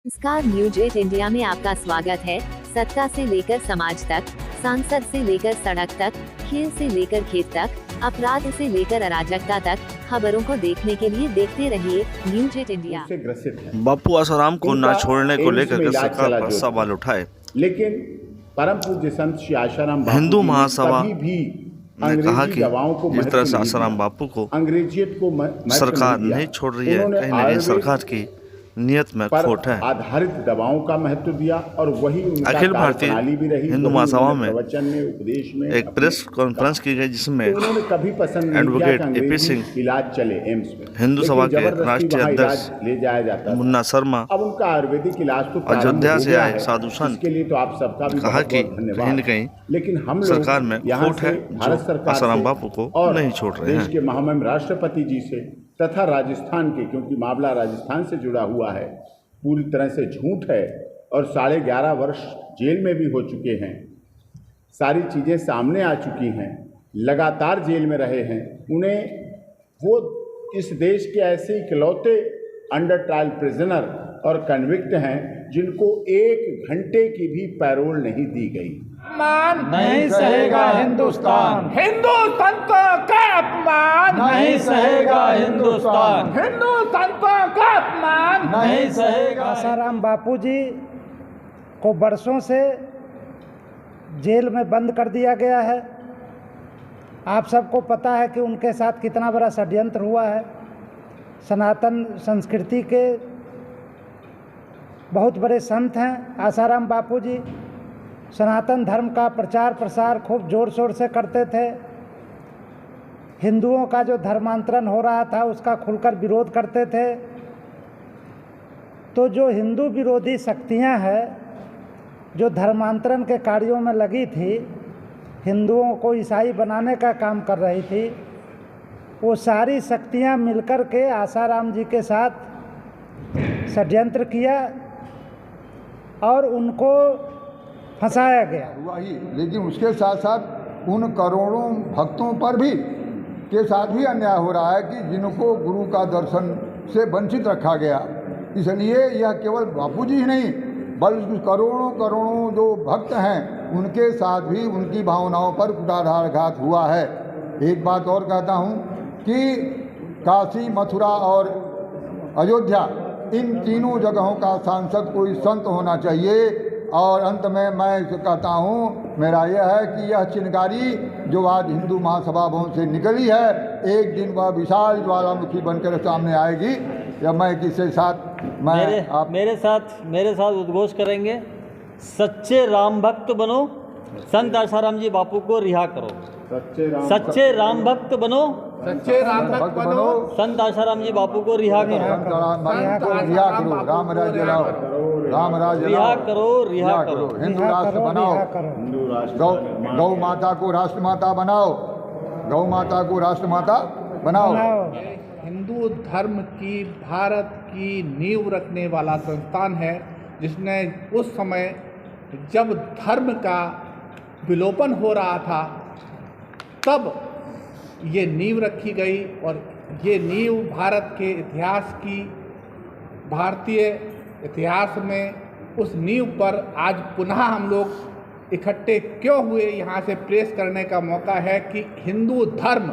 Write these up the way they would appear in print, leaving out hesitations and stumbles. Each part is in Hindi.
नमस्कार, न्यूज 8 इंडिया में आपका स्वागत है। सत्ता से लेकर समाज तक, सांसद से लेकर सड़क तक, खेल से लेकर खेत तक, अपराध से लेकर अराजकता तक, खबरों को देखने के लिए देखते रहिए न्यूज 8 इंडिया। बापू आसाराम को न छोड़ने को लेकर सरकार पर सवाल उठाए। लेकिन परम पूज्य संत श्री आसाराम हिंदू महासभा भी ने कहा कि जिस तरह से आसाराम बापू को अंग्रेजियत को सरकार नहीं छोड़ रही है, कहीं न कहीं सरकार की नियत में खोट है। आधारित दवाओं का महत्व दिया और वही अखिल भारतीय हिंदू महासभा में उपदेश में एक प्रेस कॉन्फ्रेंस की गई, जिसमें उन्होंने कभी पसंद एडवोकेट ए.पी. सिंह, इलाज चले एम्स में, हिंदू सभा के राष्ट्रीय अध्यक्ष ले जाया जाता, मुन्ना शर्मा, अब उनका आयुर्वेदिक इलाज तो अयोध्या से आए साधु संत, के लिए तो आप सबका भी कहा कि कहीं न कहीं लेकिन हम सरकार में खोट है, भारत सरकार आसाराम बापू को नहीं छोड़ रहे हैं। देश के महामहिम राष्ट्रपति जी से तथा राजस्थान के, क्योंकि मामला राजस्थान से जुड़ा हुआ है, पूरी तरह से झूठ है और 11.5 वर्ष जेल में भी हो चुके हैं। सारी चीज़ें सामने आ चुकी हैं, लगातार जेल में रहे हैं। उन्हें वो इस देश के ऐसे इकलौते अंडर ट्रायल प्रिजनर और कन्विक्ट हैं जिनको 1 घंटे की भी पैरोल नहीं दी गई। अपमान नहीं सहेगा हिंदुस्तान, हिंदू संतों का अपमान नहीं सहेगा हिंदुस्तान, हिंदू संतों का अपमान नहीं सहेगा। आसाराम बापू जी को बरसों से जेल में बंद कर दिया गया है। आप सबको पता है कि उनके साथ कितना बड़ा षड्यंत्र हुआ है। सनातन संस्कृति के बहुत बड़े संत हैं आसाराम बापू जी। सनातन धर्म का प्रचार प्रसार खूब ज़ोर शोर से करते थे। हिंदुओं का जो धर्मांतरण हो रहा था उसका खुलकर विरोध करते थे। तो जो हिंदू विरोधी शक्तियां हैं, जो धर्मांतरण के कार्यों में लगी थी, हिंदुओं को ईसाई बनाने का काम कर रही थी, वो सारी शक्तियां मिलकर के आसाराम जी के साथ षड्यंत्र किया और उनको फंसाया गया हुआ ही। लेकिन उसके साथ साथ उन करोड़ों भक्तों पर भी के साथ भी अन्याय हो रहा है कि जिनको गुरु का दर्शन से वंचित रखा गया। इसलिए यह केवल बापू जी ही नहीं बल्कि करोड़ों जो भक्त हैं उनके साथ भी उनकी भावनाओं पर कुठाराघात हुआ है। एक बात और कहता हूँ कि काशी, मथुरा और अयोध्या, इन तीनों जगहों का सांसद कोई संत होना चाहिए। और अंत में मैं कहता हूँ, मेरा यह है कि यह चिनगारी जो आज हिंदू महासभा भवन से निकली है, एक दिन वह विशाल ज्वालामुखी बनकर सामने आएगी। या मैं किसी साथ मेरे साथ उद्घोष करेंगे, सच्चे राम भक्त बनो, संत आसाराम जी बापू को रिहा करो। सच्चे राम भक्त बनो, सच्चे राम भक्त बनो, संत आसाराम जी बापू को रिहा करो। रिहा करो, राम राज्य लाओ, राम राज्य रिहा करो, हिंदू राष्ट्र बनाओ, गौ माता को राष्ट्र माता बनाओ, गौ माता को राष्ट्र माता बनाओ। हिंदू धर्म की, भारत की नींव रखने वाला संस्थान है, जिसने उस समय जब धर्म का विलोपन हो रहा था तब ये नींव रखी गई। और ये नींव भारत के इतिहास की, भारतीय इतिहास में उस नींव पर आज पुनः हम लोग इकट्ठे क्यों हुए, यहाँ से प्रेस करने का मौका है कि हिंदू धर्म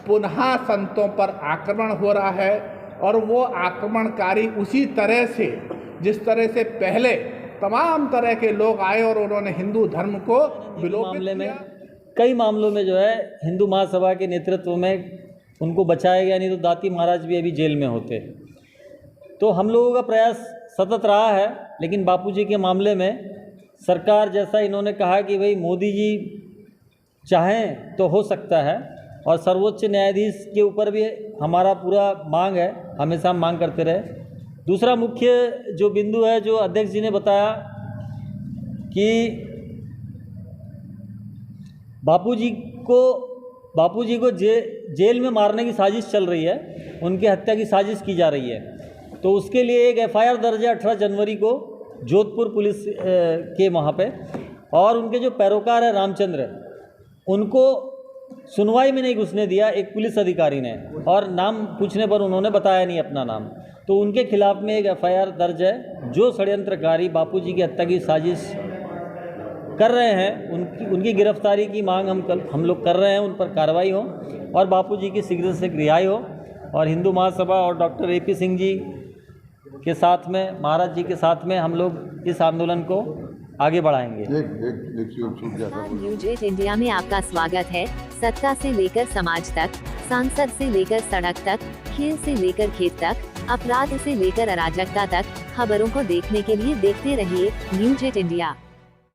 पुनः संतों पर आक्रमण हो रहा है। और वो आक्रमणकारी उसी तरह से, जिस तरह से पहले तमाम तरह के लोग आए और उन्होंने हिंदू धर्म को विलोपित किया। कई मामलों में जो है हिंदू महासभा के नेतृत्व में उनको बचाया गया, नहीं तो दाती महाराज भी अभी जेल में होते। तो हम लोगों का प्रयास सतत रहा है, लेकिन बापूजी के मामले में सरकार, जैसा इन्होंने कहा कि भाई मोदी जी चाहें तो हो सकता है, और सर्वोच्च न्यायाधीश के ऊपर भी हमारा पूरा मांग है, हमेशा हम मांग करते रहे। दूसरा मुख्य जो बिंदु है, जो अध्यक्ष जी ने बताया कि बापूजी को जेल में मारने की साजिश चल रही है, उनकी हत्या की साजिश की जा रही है। तो उसके लिए एक एफआईआर दर्ज है 18 जनवरी को जोधपुर पुलिस के वहाँ पे, और उनके जो पैरोकार है रामचंद्र, उनको सुनवाई में नहीं घुसने दिया एक पुलिस अधिकारी ने, और नाम पूछने पर उन्होंने बताया नहीं अपना नाम। तो उनके खिलाफ में एक एफआईआर दर्ज है। जो षड्यंत्रकारी बापूजी की हत्या की साजिश कर रहे हैं उनकी गिरफ्तारी की मांग हम लोग कर रहे हैं, उन पर कार्रवाई हो और बापूजी की शीघ्र से रिहाई हो। और हिंदू महासभा और डॉक्टर AP सिंह जी के साथ में, महाराज जी के साथ में हम लोग इस आंदोलन को आगे बढ़ाएंगे। न्यूज 8 इंडिया में आपका स्वागत है। सत्ता से लेकर समाज तक, सांसद से लेकर सड़क तक, खेल से लेकर खेत तक, अपराध से लेकर अराजकता तक, खबरों को देखने के लिए देखते रहिए न्यूज 8 इंडिया।